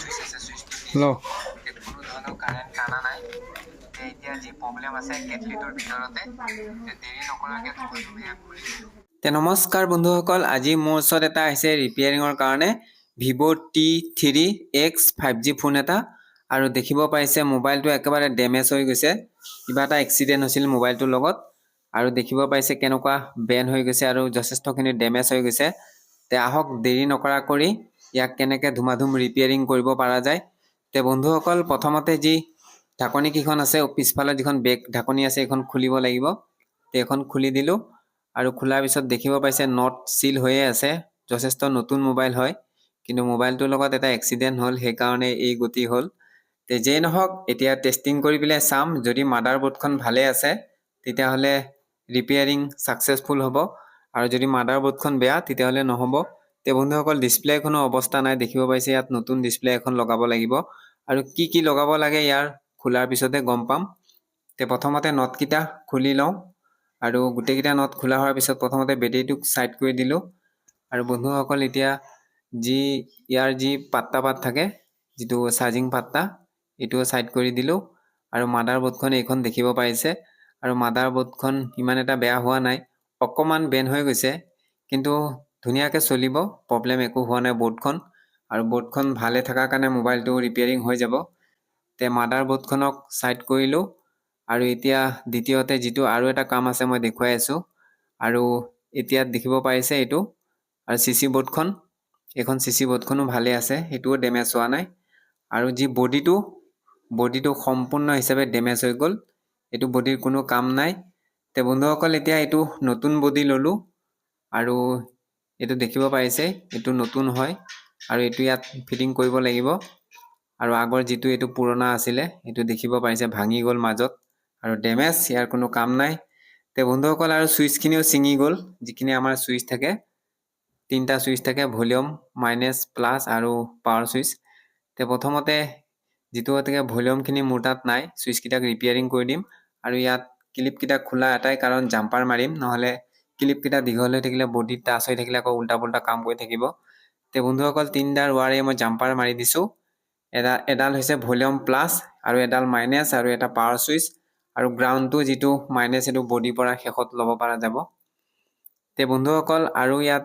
Switch আছে সুইচটো hello' দিছোঁ কোনো ধৰণৰ কাৰেণ্ট টানা নাই এতিয়া যি প্ৰব্লেম আছে কেটলিটোৰ ভিতৰতে দেৰি নকৰাকৈ ধুমাধুম এয়া খুলি দিলোঁ নমস্কাৰ বন্ধুসকল আজি মোৰ ওচৰত এটা আহিছে ৰিপেয়াৰিঙৰ কাৰণে Vivo T3X 5G ফোন এটা আৰু দেখিব পাইছে মোবাইলটো একেবাৰে ডেমেজ হৈ গৈছে কিবা এটা এক্সিডেণ্ট হৈছিল মোবাইলটোৰ লগত আৰু দেখিব পাইছে কেনেকুৱা বেন হৈ গৈছে আৰু যথেষ্টখিনি ডেমেজ হৈ গৈছে তে আহক দেৰি নকৰা কৰি ইয়াক কেনেকৈ ধুমাধুম ৰিপেয়াৰিং কৰিব পৰা যায় তে বন্ধুসকল প্ৰথমতে যি ঢাকনি কিখন আছে পিছফালে যিখন বেক ঢাকনি আছে এখন খুলিব লাগিব তে এখন খুলি দিলোঁ আৰু খোলাৰ পিছত দেখিব পাইছে নট চিল হৈয়ে আছে যথেষ্ট নতুন মোবাইল হয় কিন্তু মোবাইলটোৰ লগত এটা এক্সিডেণ্ট হ'ল সেইকাৰণে এই গতি হ'ল তে যেই নহওক এতিয়া টেষ্টিং কৰি পেলাই চাম যদি মাদাৰবোৰ্ডখন ভালে আছে তেতিয়াহ'লে ৰিপেয়াৰিং ছাকচেছফুল হ'ব আৰু যদি মাদাৰবোৰ্ডখন বেয়া তেতিয়াহ'লে নহ'ব তে বন্ধুসকল ডিছপ্লেখনৰ অৱস্থা নাই দেখিব পাইছে ইয়াত নতুন ডিছপ্লে এখন লগাব লাগিব আৰু কি লগাব লাগে ইয়াৰ খোলাৰ পিছতে গম পাম তে প্ৰথমতে নটকেইটা খুলি লওঁ আৰু গোটেইকেইটা নট খোলা হোৱাৰ পিছত প্ৰথমতে বেটেৰীটোক ছাইড কৰি দিলোঁ আৰু বন্ধুসকল এতিয়া ইয়াৰ যি পাত্তা পাত থাকে যিটো চাৰ্জিং পাত্তা এইটোও ছাইড কৰি দিলোঁ আৰু মাদাৰবোৰ্ডখন এইখন দেখিব পাইছে আৰু মাদাৰবোৰ্ডখন ইমান এটা বেয়া হোৱা নাই অকণমান বেন হৈ গৈছে কিন্তু ধুনীয়াকৈ চলিব প্ৰব্লেম একো হোৱা নাই বৰ্ডখন আৰু বৰ্ডখন ভালে থকাৰ কাৰণে মোবাইলটো ৰিপেয়াৰিং হৈ যাব তে মাদাৰবোৰ্ডখনক ছাইড কৰিলোঁ আৰু এতিয়া দ্বিতীয়তে যিটো আৰু এটা কাম আছে মই দেখুৱাই আছোঁ আৰু এতিয়া দেখিব পাৰিছে এইটো আৰু CC বৰ্ডখন এইখন CC বৰ্ডখনো ভালে আছে সেইটোও ডেমেজ হোৱা নাই আৰু যি বডিটো সম্পূৰ্ণ হিচাপে ডেমেজ হৈ গ'ল এইটো বডিৰ কোনো কাম নাই তে বন্ধুসকল এতিয়া এইটো নতুন বডি ল'লোঁ আৰু এইটো দেখিব পাৰিছে এইটো নতুন হয় আৰু এইটো ইয়াত ফিটিং কৰিব লাগিব আৰু আগৰ যিটো এইটো পুৰণা আছিলে এইটো দেখিব পাৰিছে ভাঙি গ'ল মাজত আৰু ডেমেজ ইয়াৰ কোনো কাম নাই তে বন্ধুসকল আৰু ছুইচখিনিও ছিঙি গ'ল যিখিনি আমাৰ ছুইচ থাকে তিনিটা ছুইচ থাকে ভলিউম মাইনাছ প্লাছ আৰু পাৱাৰ ছুইচ তে প্ৰথমতে যিটো থাকে ভলিউমখিনি মোৰ তাত নাই ছুইচকেইটাক ৰিপেয়াৰিং কৰি দিম আৰু ইয়াত ক্লিপকেইটা খোলা এটাই কাৰণ জাম্পাৰ মাৰিম নহ'লে ক্লিপকেইটা দীঘল হৈ থাকিলে বডিত টাচ হৈ থাকিলে আকৌ উল্টা পুল্টা কাম কৰি থাকিব তে বন্ধুসকল তিনিটাৰ ৱাৰে মই জাম্পাৰ মাৰি দিছোঁ এডাল হৈছে ভলিউম প্লাছ আৰু এডাল মাইনাছ আৰু এটা পাৱাৰ ছুইচ আৰু গ্ৰাউণ্ডটো যিটো মাইনাছ সেইটো বডিৰ পৰা শেষত ল'ব পৰা যাব তে বন্ধুসকল আৰু ইয়াত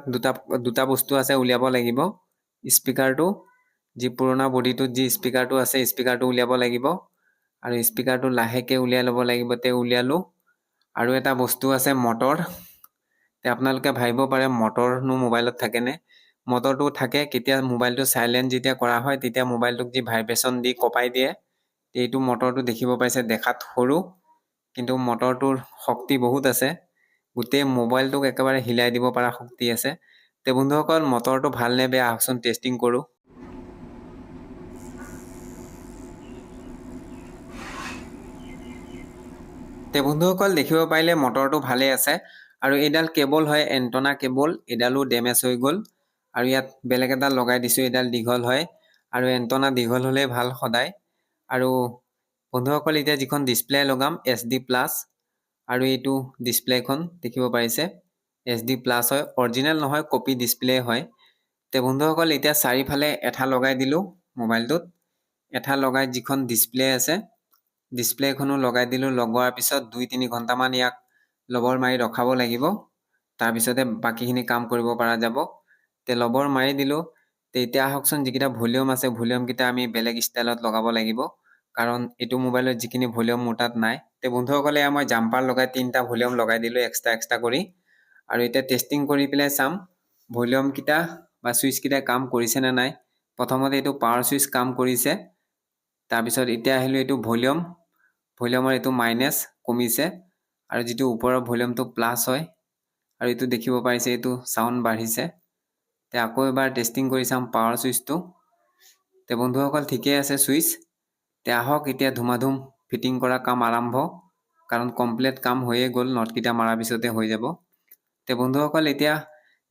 দুটা বস্তু আছে উলিয়াব লাগিব স্পীকাৰটো যি পুৰণা বডিটোত যি স্পীকাৰটো আছে স্পীকাৰটো উলিয়াব লাগিব আৰু স্পীকাৰটো লাহেকৈ উলিয়াই ল'ব লাগিব তে উলিয়ালোঁ আৰু এটা বস্তু আছে মটৰ তে আপোনালোকে ভাবিব পাৰে মটৰনো মোবাইলত থাকেনে মটৰটো থাকে কেতিয়া মোবাইলটো চাইলেণ্ট যেতিয়া কৰা হয় তেতিয়া মোবাইলটোক যি ভাইব্ৰেশ্যন দি কঁপাই দিয়ে এইটো মটৰটো দেখিব পাইছে দেখাত সৰু কিন্তু মটৰটোৰ শক্তি বহুত আছে গোটেই মোবাইলটোক একেবাৰে হিলাই দিব পৰা শক্তি আছে তে বন্ধুসকল মটৰটো ভাল নে বেয়া আহকচোন টেষ্টিং কৰোঁ তে বন্ধুসকল দেখিব পাৰিলে মটৰটো ভালে আছে আৰু এইডাল কেবল হয় এণ্টনা কেবল এইডালো ডেমেজ হৈ গ'ল আৰু ইয়াত বেলেগ এডাল লগাই দিছোঁ এইডাল দীঘল হয় আৰু এণ্টনা দীঘল হ'লে ভাল সদায় আৰু বন্ধুসকল এতিয়া যিখন ডিছপ্লে লগাম SD প্লাছ আৰু এইটো ডিছপ্লেখন দেখিব পাৰিছে SD প্লাছ হয় অৰিজিনেল নহয় কপি ডিছপ্লে হয় তে বন্ধুসকল এতিয়া চাৰিওফালে এঠা লগাই দিলোঁ মোবাইলটোত এঠা লগাই যিখন ডিছপ্লে আছে ডিছপ্লেখনো লগাই দিলোঁ লগোৱাৰ পিছত 2-3 ঘণ্টামান ইয়াক লবৰ মাৰি ৰখাব লাগিব তাৰপিছতে বাকীখিনি কাম কৰিব পৰা যাব তে লবৰ মাৰি দিলোঁ তে এতিয়া আহকচোন যিকেইটা ভলিউম আছে ভলিউমকেইটা আমি বেলেগ ষ্টাইলত লগাব লাগিব কাৰণ এইটো মোবাইলত যিখিনি ভলিউম মোৰ তাত নাই তে বন্ধুসকলে মই জাম্পাৰ লগাই 3টা ভলিউম লগাই দিলোঁ এক্সট্ৰা কৰি আৰু এতিয়া টেষ্টিং কৰি পেলাই চাম ভলিউমকেইটা বা ছুইচকেইটা কাম কৰিছে নে নাই প্ৰথমতে এইটো পাৱাৰ ছুইচ কাম কৰিছে তাৰপিছত এতিয়া আহিলোঁ এইটো ভলিউমৰ এইটো মাইনাছ কমিছে আৰু যিটো ওপৰৰ ভলিউমটো প্লাছ হয় আৰু এইটো দেখিব পাৰিছে এইটো চাউণ্ড বাঢ়িছে তে আকৌ এবাৰ টেষ্টিং কৰি চাম পাৱাৰ ছুইচটো তে বন্ধুসকল ঠিকেই আছে ছুইচ তে আহক এতিয়া ধুমাধুম ফিটিং কৰা কাম আৰম্ভ কাৰণ কমপ্লিট কাম হৈয়ে গ'ল নটকেইটা মৰাৰ পিছতে হৈ যাব তে বন্ধুসকল এতিয়া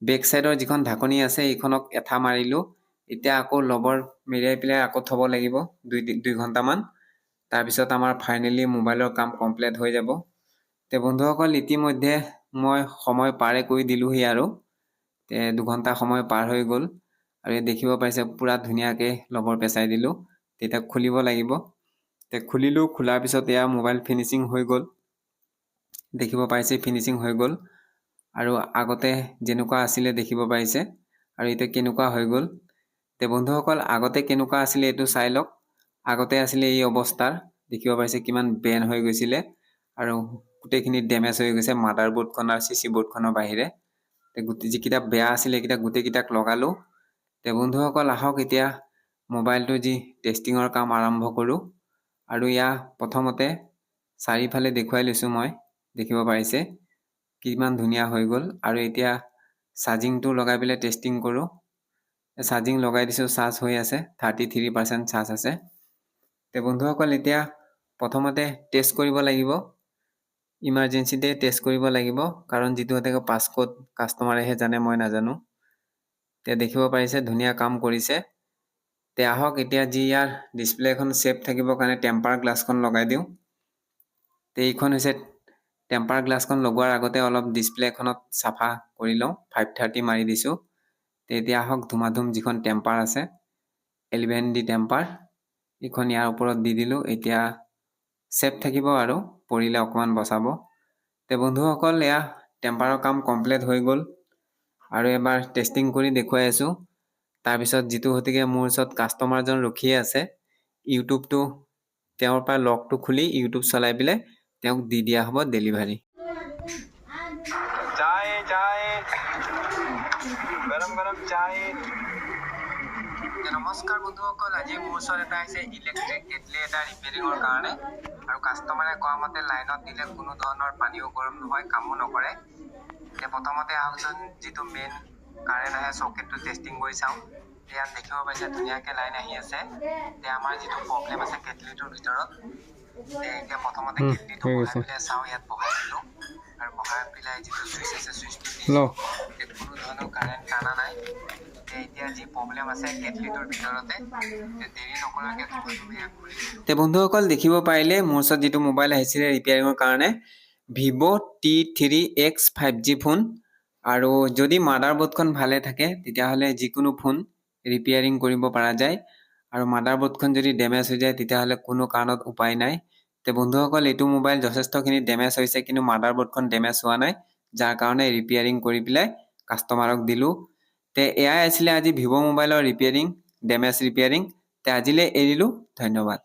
বেক চাইডৰ যিখন ঢাকনি আছে এইখনক এঠা মাৰিলোঁ এতিয়া আকৌ লবৰ মেৰিয়াই পেলাই আকৌ থ'ব লাগিব 2 ঘণ্টামান তাৰপিছত আমাৰ ফাইনেলি মোবাইলৰ কাম কমপ্লিট হৈ যাব তে বন্ধুসকল ইতিমধ্যে মই সময় পাৰে কৰি দিলোঁহি আৰু তে 2 ঘণ্টা সময় পাৰ হৈ গ'ল আৰু এই দেখিব পাইছে পুৰা ধুনীয়াকৈ লবৰ পেচাই দিলোঁ। তেতিয়া খুলিব লাগিব। তে খুলিলোঁ, খোলাৰ পিছত এয়া মোবাইল ফিনিচিং হৈ গ'ল। দেখিব পাইছে ফিনিচিং হৈ গ'ল। আৰু আগতে যেনেকুৱা আছিলে দেখিব পাৰিছে, আৰু এতিয়া কেনেকুৱা হৈ গ'ল। তে বন্ধুসকল, আগতে কেনেকুৱা আছিলে এইটো চাই লওক। আগতে আছিলে এই অৱস্থাৰ, দেখিব পাইছে কিমান বেন হৈ গৈছিলে আৰু গোটেইখিনি ডেমেজ হৈ গৈছে মাডাৰ বৰ্ডখন আৰু চিচি বৰ্ডখনৰ বাহিৰে। যিকেইটা বেয়া আছিলে এইকেইটা গোটেইকেইটাক লগালোঁ। তে বন্ধুসকল, আহক এতিয়া মোবাইলটো যি টেষ্টিঙৰ কাম আৰম্ভ কৰোঁ। আৰু ইয়াৰ প্ৰথমতে চাৰিওফালে দেখুৱাই লৈছোঁ মই, দেখিব পাৰিছে কিমান ধুনীয়া হৈ গ'ল। আৰু এতিয়া চাৰ্জিংটো লগাই পেলাই টেষ্টিং কৰোঁ। চাৰ্জিং লগাই দিছোঁ, চাৰ্জ হৈ আছে, 33% চাৰ্জ আছে। তে বন্ধুসকল, এতিয়া প্ৰথমতে টেষ্ট কৰিব লাগিব, ইমাৰ্জেঞ্চিতে টেষ্ট কৰিব লাগিব, কাৰণ যিটো হয়তো পাছক'ড কাষ্টমাৰেহে জানে, মই নাজানো। তে দেখিব পাৰিছে ধুনীয়া কাম কৰিছে। তে আহক এতিয়া যি ইয়াৰ ডিছপ্লে এখন ছেফ থাকিবৰ কাৰণে টেম্পাৰ গ্লাছখন লগাই দিওঁ। তে এইখন হৈছে টেম্পাৰ গ্লাছখন লগোৱাৰ আগতে অলপ ডিছপ্লেখনত চাফা কৰি লওঁ, 530 মাৰি দিছোঁ। তে এতিয়া আহক ধুমাধুম যিখন টেম্পাৰ আছে, 11D টেম্পাৰ, এইখন ইয়াৰ ওপৰত দি দিলোঁ। এতিয়া ছেফ থাকিব আৰু পৰিলে অকণমান বচাব। তে বন্ধুসকল, এয়া টেম্পাৰৰ কাম কমপ্লিট হৈ গ'ল। আৰু এবাৰ টেষ্টিং কৰি দেখুৱাই আছোঁ। তাৰপিছত যিটো গতিকে মোৰ ওচৰত কাষ্টমাৰজন ৰখিয়ে আছে, ইউটিউবটো তেওঁৰ পৰা লগটো খুলি ইউটিউব চলাই পেলাই তেওঁক দি দিয়া হ'ব ডেলিভাৰী। নমস্কাৰ বন্ধুসকল, আজি মোৰ ওচৰত এটা আহিছে ইলেক্ট্ৰিক কেটলি এটা ৰিপেয়াৰিঙৰ কাৰণে। আৰু কাষ্টমাৰে কোৱা মতে লাইনত দিলে কোনো ধৰণৰ পানীও গৰম নহয়, কামো নকৰে। এতিয়া প্ৰথমতে আহকচোন যিটো মেইন কাৰেণ্ট আহে চকেটটো টেষ্টিং কৰি চাওঁ। ইয়াত দেখিব পাইছে ধুনীয়াকৈ লাইন আহি আছে। এতিয়া আমাৰ যিটো প্ৰব্লেম আছে কেটলিটোৰ ভিতৰত, এতিয়া প্ৰথমতে কেটলিটো বহাই পেলাই চাওঁ। ইয়াত বহাই দিলোঁ আৰু বহাই পেলাই যিটো চুইচ আছে চুইচটো দিলোঁ। কোনো ধৰণৰ কাৰেণ্ট টানা নাই। এতিয়া যি প্ৰব্লেম আছে কেটলিটোৰ ভিতৰতে, দেৰি নকৰাকৈ তে বন্ধুসকল, দেখিব পাৰিলে মোৰ ওচৰত যিটো মোবাইল আহিছিলে ৰিপেয়াৰিঙৰ কাৰণে, Vivo T3X 5G ফোন। আৰু যদি মাডাৰ বৰ্ডখন ভালে থাকে তেতিয়াহ'লে যিকোনো ফোন ৰিপেয়াৰিং কৰিব পৰা যায়। আৰু মাডাৰ বৰ্ডখন যদি ডেমেজ হৈ যায় তেতিয়াহ'লে কোনো কাৰণত উপায় নাই। তে বন্ধুসকল, এইটো মোবাইল যথেষ্টখিনি ডেমেজ হৈছে, কিন্তু মাডাৰ বৰ্ডখন ডেমেজ হোৱা নাই, যাৰ কাৰণে ৰিপেয়াৰিং কৰি পেলাই কাষ্টমাৰক দিলোঁ। তে এয়াই আছিলে আজি ভিভ' মোবাইলৰ ৰিপেয়াৰিং, ডেমেজ ৰিপেয়াৰিং। তে আজিলৈ এৰিলোঁ, ধন্যবাদ।